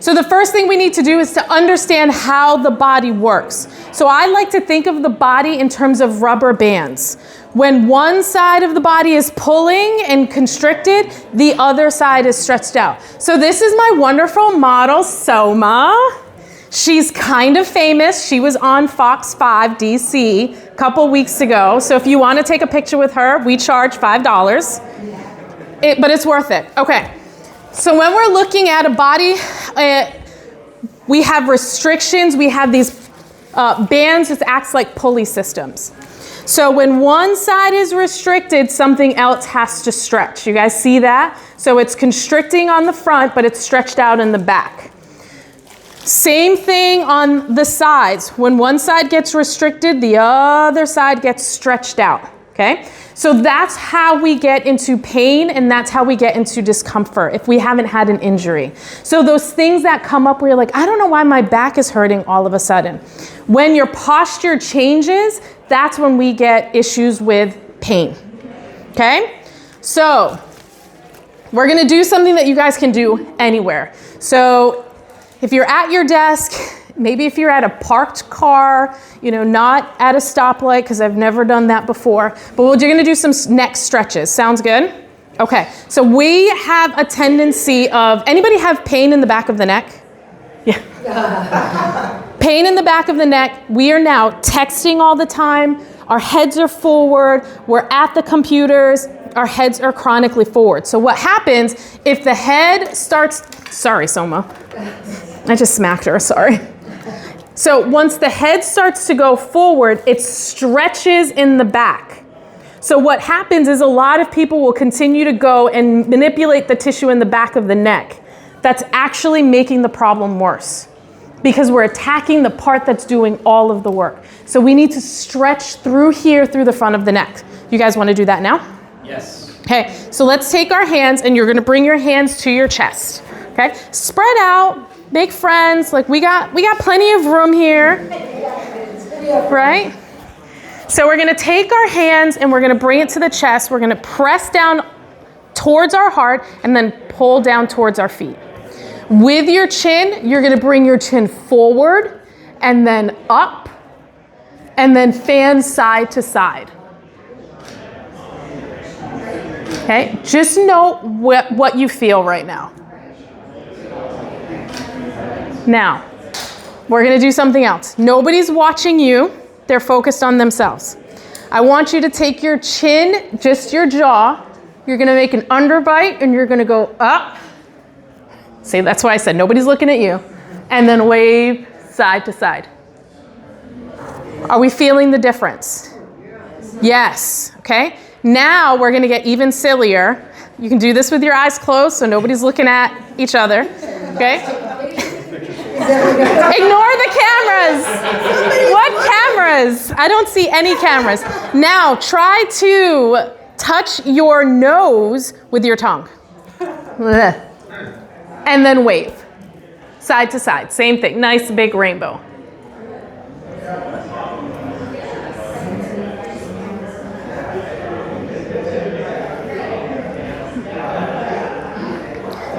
So the first thing we need to do is to understand how the body works. So I like to think of the body in terms of rubber bands. When one side of the body is pulling and constricted, the other side is stretched out. So this is my wonderful model, Soma. She's kind of famous. She was on Fox 5 DC a couple weeks ago. So if you want to take a picture with her, we charge $5. But it's worth it. Okay. So when we're looking at a body, we have restrictions. We have these bands that acts like pulley systems. So when one side is restricted, something else has to stretch. You guys see that? So it's constricting on the front, but it's stretched out in the back. Same thing on the sides. When one side gets restricted, the other side gets stretched out, okay? So that's how we get into pain, and that's how we get into discomfort if we haven't had an injury. So those things that come up where you're like, I don't know why my back is hurting all of a sudden. When your posture changes, that's when we get issues with pain, okay? So we're gonna do something that you guys can do anywhere. So if you're at your desk, maybe if you're at a parked car, not at a stoplight, because I've never done that before, but we're gonna do some neck stretches. Sounds good? Okay, so we have a tendency of, anybody have pain in the back of the neck? Yeah. Pain in the back of the neck. We are now texting all the time. Our heads are forward. We're at the computers. Our heads are chronically forward. So what happens if the head starts, sorry, Soma. I just smacked her, sorry. So once the head starts to go forward, it stretches in the back. So what happens is a lot of people will continue to go and manipulate the tissue in the back of the neck. That's actually making the problem worse because we're attacking the part that's doing all of the work. So we need to stretch through here, through the front of the neck. You guys want to do that now? Yes. Okay, so let's take our hands and you're gonna bring your hands to your chest, okay? Spread out, big friends, like we got plenty of room here, right? So we're gonna take our hands and we're gonna bring it to the chest. We're gonna press down towards our heart and then pull down towards our feet. With your chin, you're gonna bring your chin forward and then up and then fan side to side. Okay, just note what you feel right now. Now, we're gonna do something else. Nobody's watching you, they're focused on themselves. I want you to take your chin, just your jaw, you're gonna make an underbite and you're gonna go up. See, that's why I said nobody's looking at you. And then wave side to side. Are we feeling the difference? Yes, okay. Now we're gonna get even sillier. You can do this with your eyes closed so nobody's looking at each other, okay? Ignore the cameras. What cameras? I don't see any cameras. Now try to touch your nose with your tongue. And then wave. Side to side, same thing, nice big rainbow.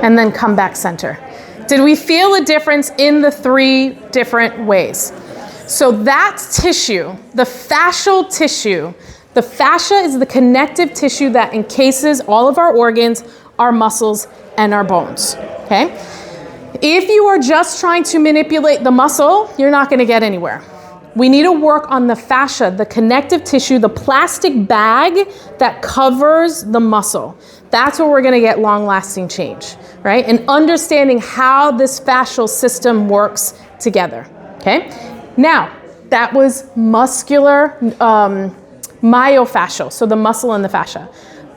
And then come back center. Did we feel a difference in the 3 different ways? So that's tissue, the fascial tissue. The fascia is the connective tissue that encases all of our organs, our muscles, and our bones, okay? If you are just trying to manipulate the muscle, you're not gonna get anywhere. We need to work on the fascia, the connective tissue, the plastic bag that covers the muscle. That's where we're gonna get long-lasting change, right? And understanding how this fascial system works together, okay? Now, that was muscular, myofascial, so the muscle and the fascia.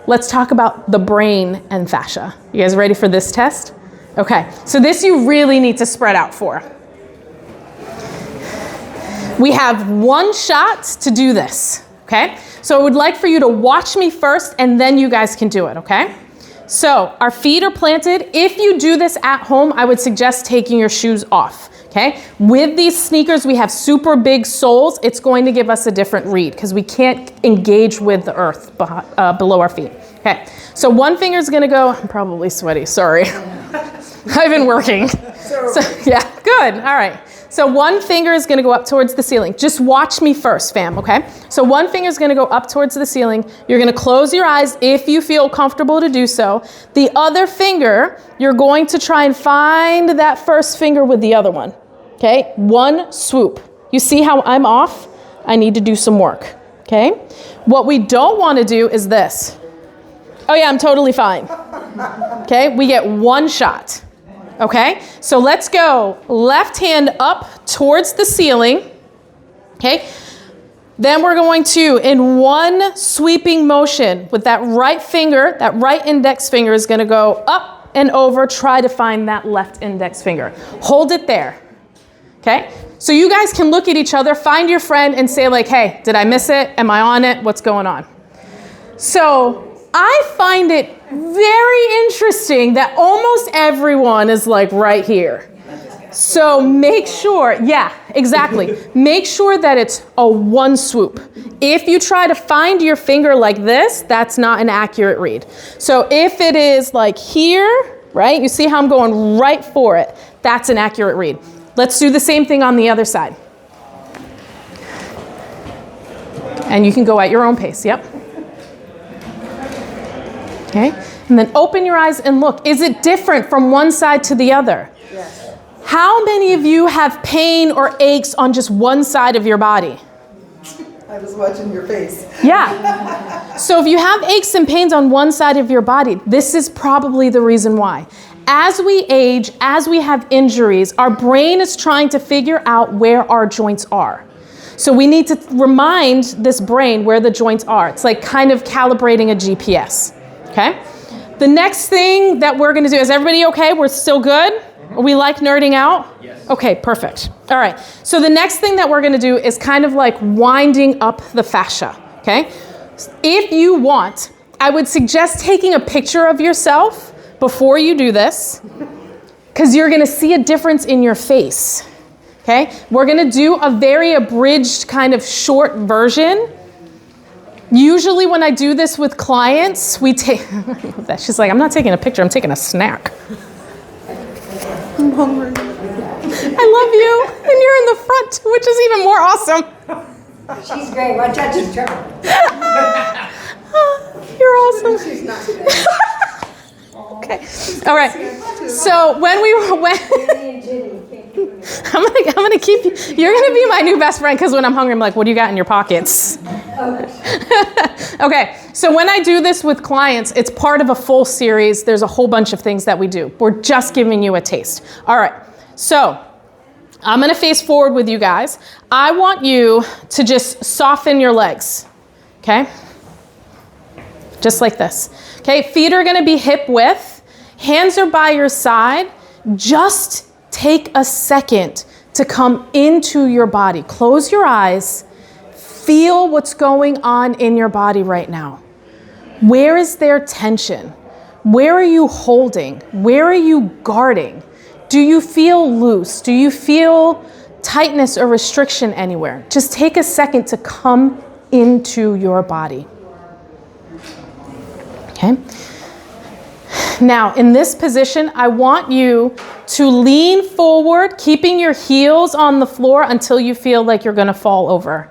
Let's talk about the brain and fascia. You guys ready for this test? Okay, so this you really need to spread out for. We have 1 shot to do this, okay? So I would like for you to watch me first and then you guys can do it, okay? So our feet are planted. If you do this at home, I would suggest taking your shoes off, okay? With these sneakers, we have super big soles. It's going to give us a different read because we can't engage with the earth below our feet, okay? So one finger's gonna go, I'm probably sweaty, sorry. I've been working. So yeah, good. All right. So one finger is going to go up towards the ceiling. Just watch me first, fam, okay? So one finger is going to go up towards the ceiling. You're going to close your eyes if you feel comfortable to do so. The other finger, you're going to try and find that first finger with the other one, okay? One swoop. You see how I'm off? I need to do some work, okay? What we don't want to do is this. Oh yeah, I'm totally fine. Okay, we get one shot. Okay, so let's go left hand up towards the ceiling. Okay, then we're going to, in one sweeping motion with that right finger, that right index finger is going to go up and over, try to find that left index finger. Hold it there. Okay, so you guys can look at each other, find your friend and say like, hey, did I miss it? Am I on it? What's going on? So I find it very interesting that almost everyone is like right here. So make sure, yeah, exactly. Make sure that it's a one swoop. If you try to find your finger like this, that's not an accurate read. So if it is like here, right, you see how I'm going right for it, that's an accurate read. Let's do the same thing on the other side. And you can go at your own pace, yep. Okay, and then open your eyes and look. Is it different from one side to the other? Yes. How many of you have pain or aches on just one side of your body? I was watching your face. Yeah. So if you have aches and pains on one side of your body, this is probably the reason why. As we age, as we have injuries, our brain is trying to figure out where our joints are. So we need to remind this brain where the joints are. It's like kind of calibrating a GPS. Okay, the next thing that we're going to do, is everybody okay? We're still good? We like nerding out? Yes. Okay, perfect. All right, so the next thing that we're going to do is kind of like winding up the fascia, okay? If you want, I would suggest taking a picture of yourself before you do this, because you're going to see a difference in your face, okay? We're going to do a very abridged kind of short version. Usually when I do this with clients, we take, she's like, I'm not taking a picture, I'm taking a snack. I'm hungry. I love you, and you're in the front, which is even more awesome. She's great, watch out, she's trouble. You're awesome. She's not today. Okay, all right. So when I'm gonna keep you. You're gonna be my new best friend because when I'm hungry, I'm like, what do you got in your pockets? Okay, so when I do this with clients, it's part of a full series. There's a whole bunch of things that we do. We're just giving you a taste. All right, so I'm gonna face forward with you guys. I want you to just soften your legs, okay? Just like this. Okay, feet are gonna be hip width. Hands are by your side. Just take a second to come into your body. Close your eyes. Feel what's going on in your body right now. Where is there tension? Where are you holding? Where are you guarding? Do you feel loose? Do you feel tightness or restriction anywhere? Just take a second to come into your body. Okay. Now, in this position, I want you to lean forward, keeping your heels on the floor until you feel like you're going to fall over.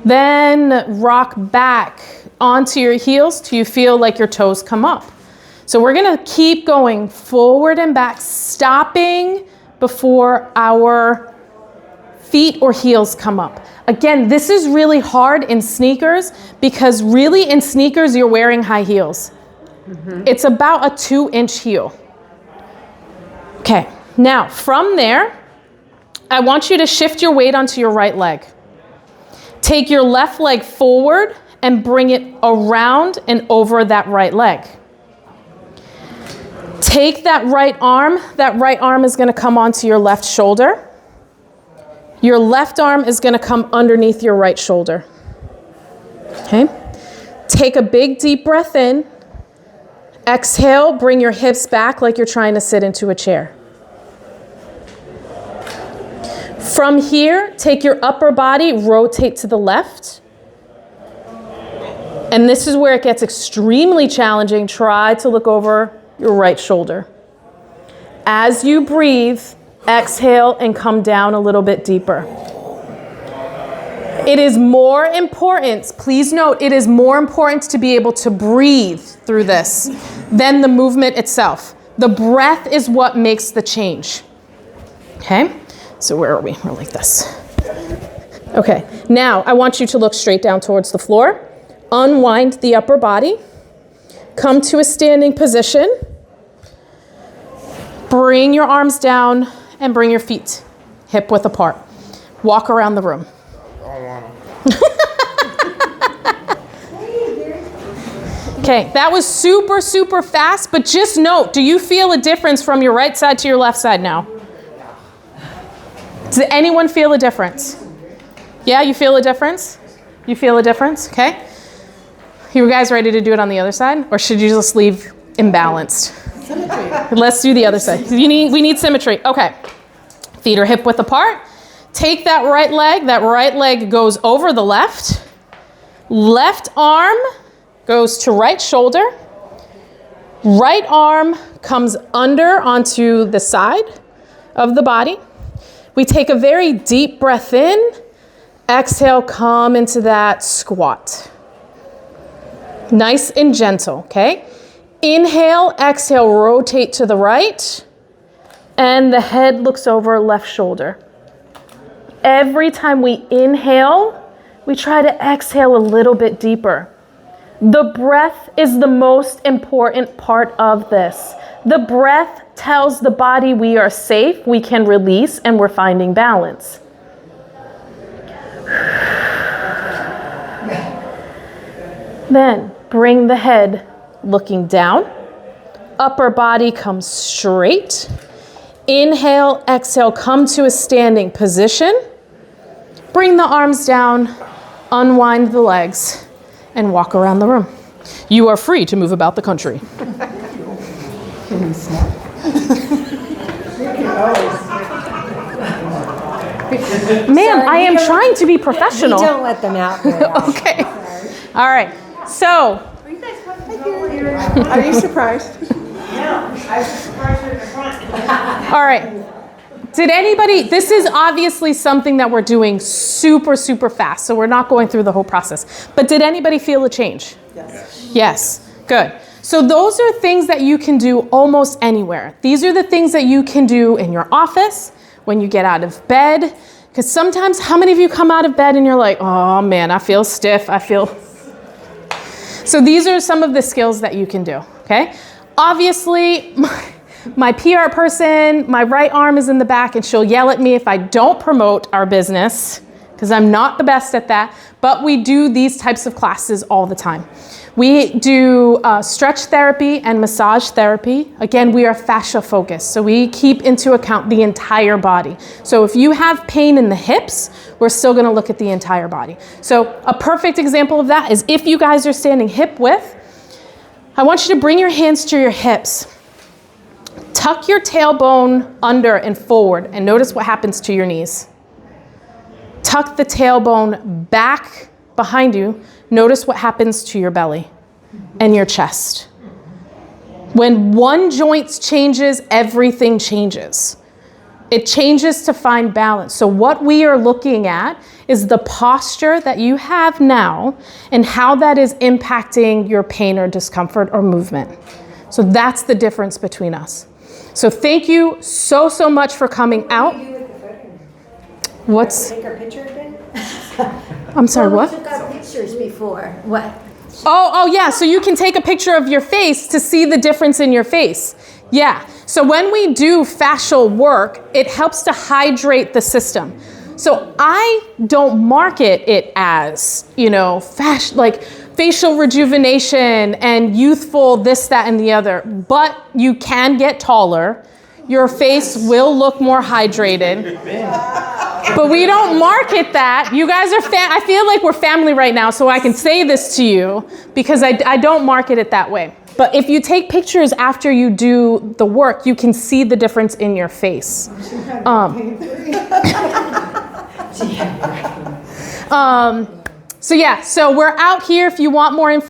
Then rock back onto your heels till you feel like your toes come up. So we're going to keep going forward and back, stopping before our feet or heels come up. Again, this is really hard in sneakers because really in sneakers, you're wearing high heels. It's about a 2-inch heel. Okay, now from there, I want you to shift your weight onto your right leg. Take your left leg forward and bring it around and over that right leg. Take that right arm is going to come onto your left shoulder. Your left arm is going to come underneath your right shoulder. Okay? Take a big deep breath in. Exhale, bring your hips back like you're trying to sit into a chair. From here, take your upper body, rotate to the left. And this is where it gets extremely challenging. Try to look over your right shoulder. As you breathe, exhale and come down a little bit deeper. It is more important, please note, it is more important to be able to breathe through this than the movement itself. The breath is what makes the change. Okay, so where are we? We're like this. Okay, now I want you to look straight down towards the floor. Unwind the upper body. Come to a standing position. Bring your arms down and bring your feet hip width apart. Walk around the room. Okay, that was super, super fast, but just note, do you feel a difference from your right side to your left side now? Does anyone feel a difference? Yeah, you feel a difference? You feel a difference? Okay. You guys ready to do it on the other side? Or should you just leave imbalanced? Symmetry. Let's do the other side. We need symmetry. Okay. Feet are hip width apart. Take that right leg goes over the left. Left arm goes to right shoulder. Right arm comes under onto the side of the body. We take a very deep breath in. Exhale, come into that squat. Nice and gentle, okay? Inhale, exhale, rotate to the right. And the head looks over left shoulder. Every time we inhale, we try to exhale a little bit deeper. The breath is the most important part of this. The breath tells the body we are safe, we can release, and we're finding balance. Then bring the head looking down. Upper body comes straight. Inhale, exhale, come to a standing position. Bring the arms down, unwind the legs, and walk around the room. You are free to move about the country. Can you snap? Ma'am, I am trying to be professional. We don't let them out very often. Okay. All right. So. Are you surprised? No, I was surprised you're in the front. All right. Did anybody, this is obviously something that we're doing super, super fast, so we're not going through the whole process. But did anybody feel a change? Yes. Yes. Good. So those are things that you can do almost anywhere. These are the things that you can do in your office, when you get out of bed. Because sometimes, how many of you come out of bed and you're like, oh man, I feel stiff, So these are some of the skills that you can do, okay? Obviously, my PR person, my right arm is in the back and she'll yell at me if I don't promote our business, because I'm not the best at that, but we do these types of classes all the time. We do stretch therapy and massage therapy. Again, we are fascia focused, so we keep into account the entire body. So if you have pain in the hips, we're still gonna look at the entire body. So a perfect example of that is if you guys are standing hip width, I want you to bring your hands to your hips. Tuck your tailbone under and forward and notice what happens to your knees. Tuck the tailbone back behind you. Notice what happens to your belly and your chest. When one joint changes, everything changes. It changes to find balance. So what we are looking at is the posture that you have now and how that is impacting your pain or discomfort or movement. So that's the difference between us. So thank you so, so much for coming out. What's? Take our picture again? I'm sorry, what? We took our pictures before. What? Oh, yeah, so you can take a picture of your face to see the difference in your face. Yeah, so when we do fascial work, it helps to hydrate the system. So I don't market it as, like facial rejuvenation and youthful this, that, and the other, but you can get taller. Your face will look more hydrated. But we don't market that. You guys are, I feel like we're family right now, so I can say this to you because I don't market it that way. But if you take pictures after you do the work, you can see the difference in your face. So yeah, so we're out here if you want more information.